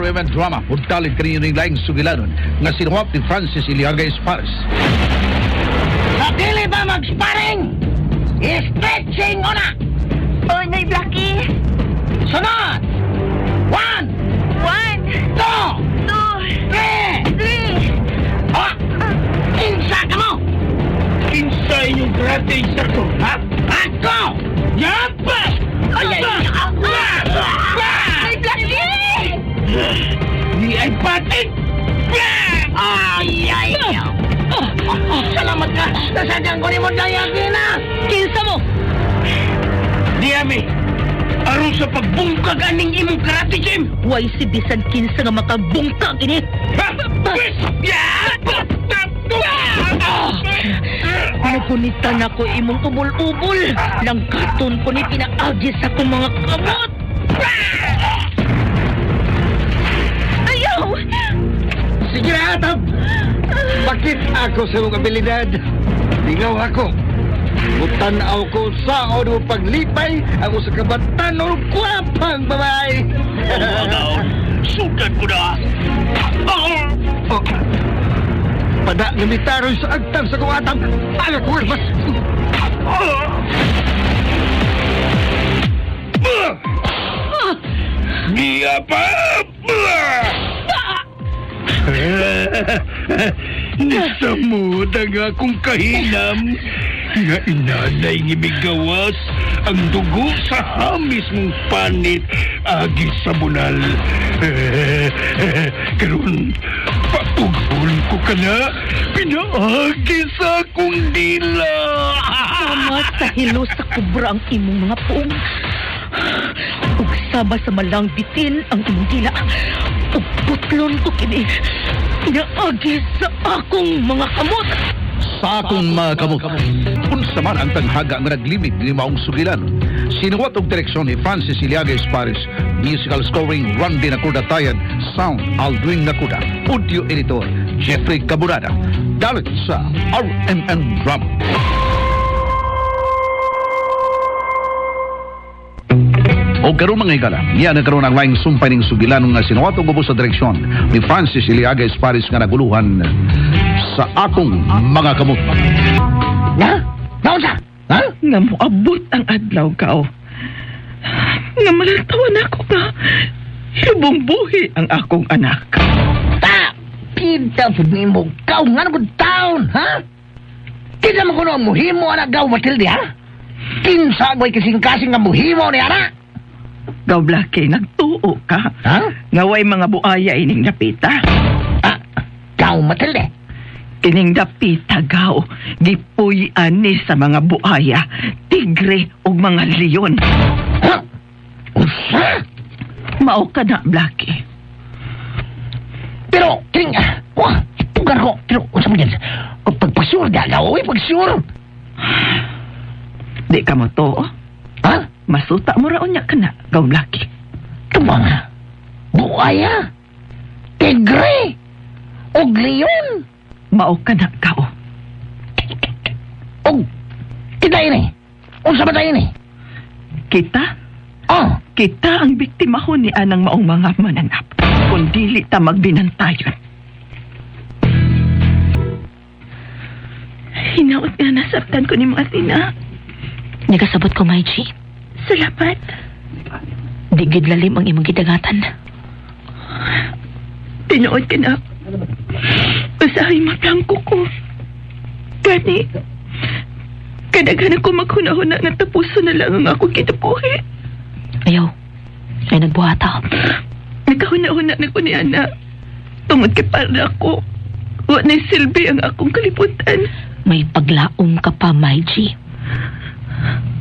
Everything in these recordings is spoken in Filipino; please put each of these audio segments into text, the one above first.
RMN Drama, pagtalit kaninyo ng laing sugilanon nga sinuwap ni Francis Iliaga Espares. Sa dili ba mag-sparring? Stretching una! Oh, Nay Blackie! Sunod! 1, 1, 2, 2, 3! 3! Ah! Kinsa ka mo! Kinsa inyong karate instructor, ha? Ako! Yapas! Nay Blackie! Di ay patik! Ay! Salamat ka! Nasadyang ko ni mo dayagin na! Kinsa mo! Di ami! Aron sa pagbungkag aning imong karate gym! Way si bisan kinsa nga makabungkag ini! Nagunitan ako imong ubol-ubol. Langkaton ko ni pinaagi sa kong mga kamot. Ayaw! Sige na, Atab! Bakit ako sa mong abilidad? Lingaw ako. Mutanaw ko sa o paglipay ako sa kabatan o kwapang babae. Sugat ko na. Pada namitaroy sa agtang sa kuwatang anak ko mas. Dia pa! Nasamud ang akong kahinam nga inanay ngimigawas ang dugo sa hamis mong panit agi sa bunal. Karon paugol ko ka na pinaagi sa akong dila. Tama sa hilo sa kubra ang imong mga puong. Ug saba sa malang bitin ang imong dila. Ug putlon ko kini. Inaagi sa akong mga kamot. Sa akong mga kamot, unsa man ang tanghaga nga naglimit ni maong sugilan. Sinuwat og direksyon ni Francis Iliaga Espares, musical scoring Randy Nakudatayan, sound Aldwin Nakuda, audio editor Jeffrey Caburada. Dalit sa RMN Drama. O karon mga higala, niya nagkaroon ang laing sumpay ng sugilan nga sinuwat og ubos sa direksyon ni Francis Iliaga Espares nga naguluhan sa akong mga kamot. Na? Naunsa? Ha? Nga moabot ang adlaw kao. Nga malantawan ako nga hibong buhi ang akong anak. Ta! Kita po ni mo gaw nga nagod taon, ha? Kita mo kuno ang muhimo anak gaw Matilde, ha? Kinsa agoy kasing-kasing nga muhimo ni anak? Gaw Blackie, nagtuo ka. Ha? Nga way mga buaya ining napita. Ah, gaw Matilde? Kining dapita gaw, gipuy-an ni sa mga buaya, tigre ug mga leon. Ha? Usa? Mao ka na, Blackie. Pero, kining, wah, tugan ko. Pero, unsa mo yan? Pagpasur da, gaw, pagsur. Di ka mo to, Ha? masuta mo raon niya ka na, gaw Blackie. Tumanga. Buaya. Tigre. Og leon. Mao ka na, kao. Og, kita ini. Unsa ba tayo ini? Kita? Oh, Kita ang biktimahon ni anang maong mga mananap. Kung dili ta magbinantayon. Hinaot nga nasabtan ko ni mga tina. Nagasabot ko, Maiji. Salamat. Di gid lalim ang imong gidagatan. Tinuod ka na. Usahay maplangko ko. Gani. Kadaghan ako maghuna-huna nga tapuso na lang ang akong kinabuhi. Ayaw. Ay nagbuhata. Nagkahuna-huna na ko ni Ana. Tungod kay para ako. Wa na'y silbi ang akong kalibutan. May paglaom ka pa, Maiji.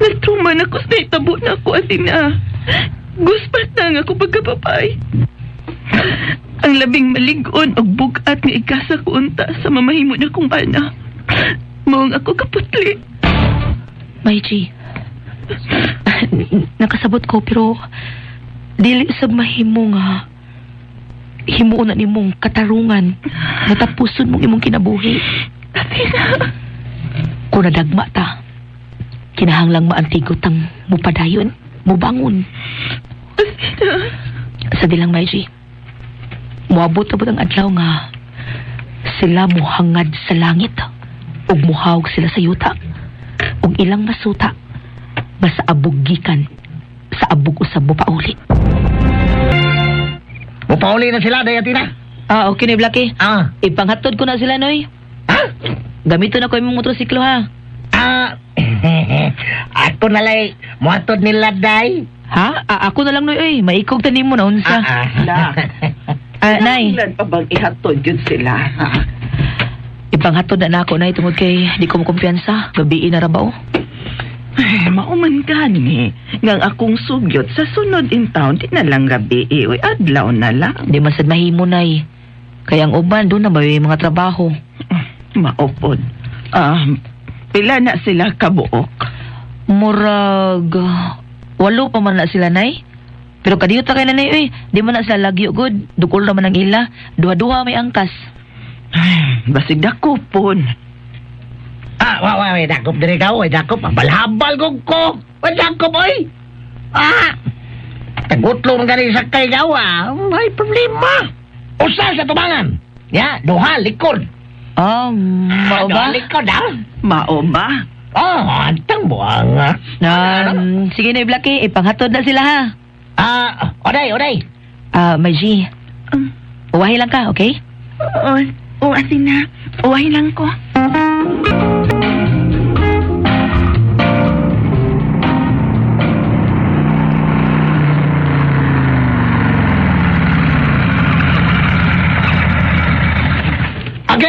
Nagtruman ako sa naitabo na ako, Atina. Guspat na nga ako pagkapapay. Ang labing maligon o bugat nga ikasa ko unta sa mamahimo na kong bana. Maong ako kaputli. Maiji. Nakasabot ko pero dili sab mahimo nga himuon na nimong katarungan natapuson mong imong kinabuhi. Atina. Kung nadagma ta, kinahanglang maantigot ang mupadayon, mubangon. Atina. Sa dilang, Maiji. Moabot ang adlaw nga sila muhangad sa langit ug muhawag sila sa yuta ug ilang masuta basta abugikan sa abog usab mo paulit. Mupauli na sila, Dayatina. Okay ni Blackie. Ipanghatod ko na sila, Noy. Ha? Gamiton ako imong motorsiklo, ha? Ako nalay, muatod nila, Day. Ha? Ako na lang, Noy, oy. Maikog tanim mo na unsa. Nay. Ilan pa bang ihatod yun sila? Ipanghatod na ako, Nay, tungod kay di ko mo kumpiyansa. Gabi na rabaw. Mauman gani. Ngang akong sugyot sa sunod in town, di na lang gabi. Uy, adlaw na lang. Di man sad mahimo, Nay. Kaya ang uban, doon na ba yung mga trabaho? Maupod. Pila na sila kabuok? Murag... 8 pa man na sila, Nay. Pero kadiyot na kayo na, Nay, oy. Di man na sila lagyo, good. Dukol naman ang ila. Duha-duha may angkas. Basig dakupon. Wait, dakop diri ka, wait, dakop. Balhabal ko. Wait, dakop, oy. Tagutlo ng ganit sa kay gawa. May problema. Usa sa tubangan. Ya, duha, likod. Mao ba? Likod, ha? Mao ba? Antang buanga. Sige na, Blackie. Ipanghatod na sila, ha? Oday. Maji. Uwahi lang ka, okay? Oo, Athena. Uwahi lang ko.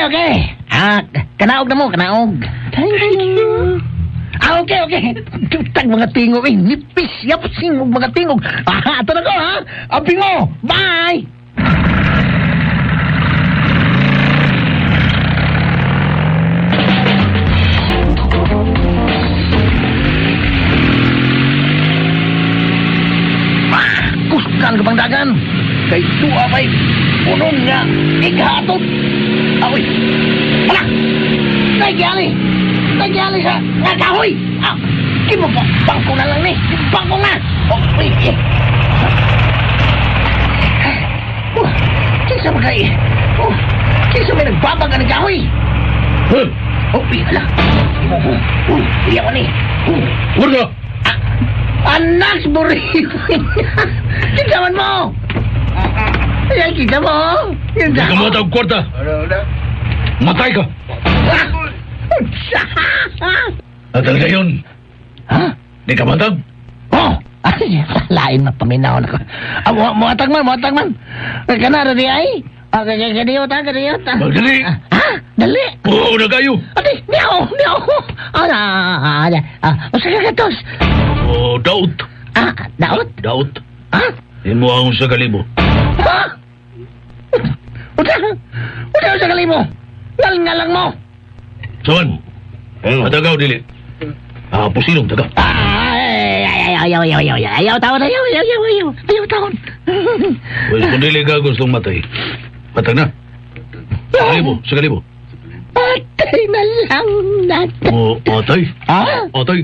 Okay. Kanaog na mo, kanaog. Thank you. Okay. Tutag mga tingog, nipis, yapsing mga tingog. Ato na ko, ha? Abingo, bye! Kuskan ke dagan. Kay tuwa may punong nga ighatod. Awi. Wala. Nagyali sa nga kahoy. Kimo po, bangko na lang ni. Bangko na. Kinsa magay. Kinsa may nagbabaga ng kahoy. Ala. Iya ko ni. Warga! Anak buri. Kinsa man mo? Ay, kinsa mo? Hindi ka matag kwarta. Matay ka. Atang gayon. Ha? Di ka matag? Ay, lain mapaminaw na ko. Muatag man. Kanara di ay? Kadiyot. Magdali. Dali. Oo, na kayo. Adi, niyaw. Usa ka gatos. Daot. Daot? Daot. Ha? Imo ang sa kalibo. Ha? Uda sa kalimo. Ngalang mo. Saan? Matagaw, dili. Pusilong, tagaw. Ayaw taon. Well, kung dili ka gustong matay, matag na. Sa kalibo. Patay na lang natin. Atay? Ha? Atay?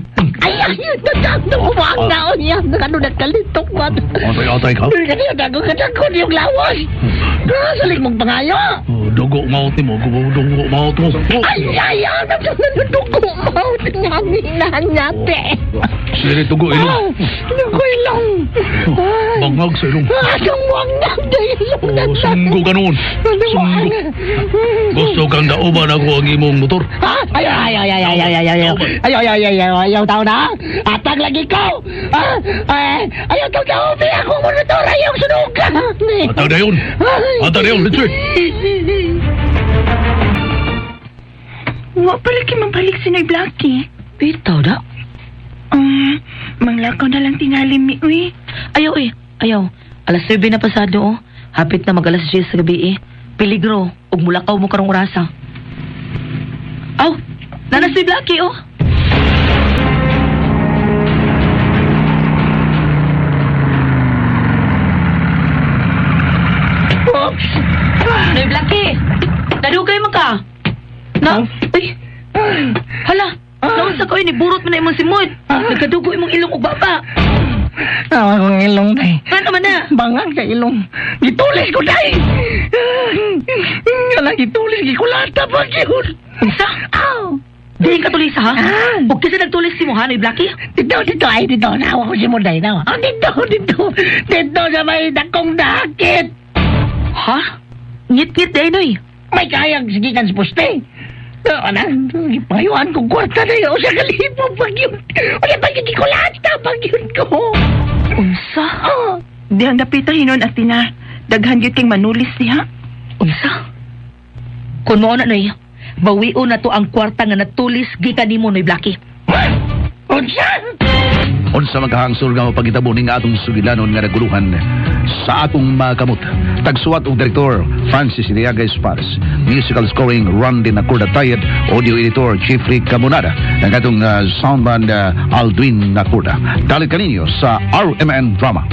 Umang na yan. Ano nagkalitok mo? Atay ka? Kanina dago yung lawas. Saling mong pangayo. Dugo maut mo. Dugo maut mo. Ayaw. Dugo mo. Tingnan natin. Siri dugo ilong. Dugo ilong. Bangag sa ilong. Sumwang na ilong. Sunggo ka noon. Sunggo. Gusto kang dauban ako ang imong motor. Ayaw tao na. Atag lagi ko. Ayaw tao na. Ako mo na to. Ayaw sunugan. Atag na yun. Let's see. Wa pala mabalik si Nay Blackie. Bitaw da. Manglakaw na lang tingali mi, uy. Ayaw. Alas 7 na pasado, oh. Hapit na mag-alas 10 sa gabi, Peligro. Ug mulakaw mo karong orasa. Nanas si Blackie, oh. Oops. Nay Blackie, nadugay mo ka. Hala, naunsa ko ni burot mo na imong simod. Nagkadugo imong ilong ug baba. Awa kong ilong, day. Ano man na? Bangang ka ilong. Gitulis ko, day. Nga lang gitulis, gikulata pa yun. Unsa? Aw. Di ka tulis ha? Ah. O kasi nagtulis si Mohanoy Blackie? Dito, ay, dito. Nawa ko si Muday, nawa. Oh, dito. Dito sa may dakong dakit. Ha? Ngit-ngit day, Noy. May kayang sigikan sa poste. Ano, ipayuan kong kwarta na yun. O sa kalibo, pag yun. O yung pagkikikulata, pag yun ko. Unsa? Oh. Di ang napitahinon at tina. Daghan yuting manulis niya. Unsa? Kung mo na, Noy, bawion na to ang kwarta nga natulis gikan nimo, Noy Blackie. Unsa? Unsa magkahangsol nga mapagitabo ning atong sugilanon nga naguluhan sa atong mga kamot. Tagsuwat og direktor Francis Iliaga Espares, musical scoring Randy Nakurda-Tayed, audio editor Jeffrey Camonada, ang atong soundman Aldwin Nakurda. Dalit kaninyo sa RMN Drama.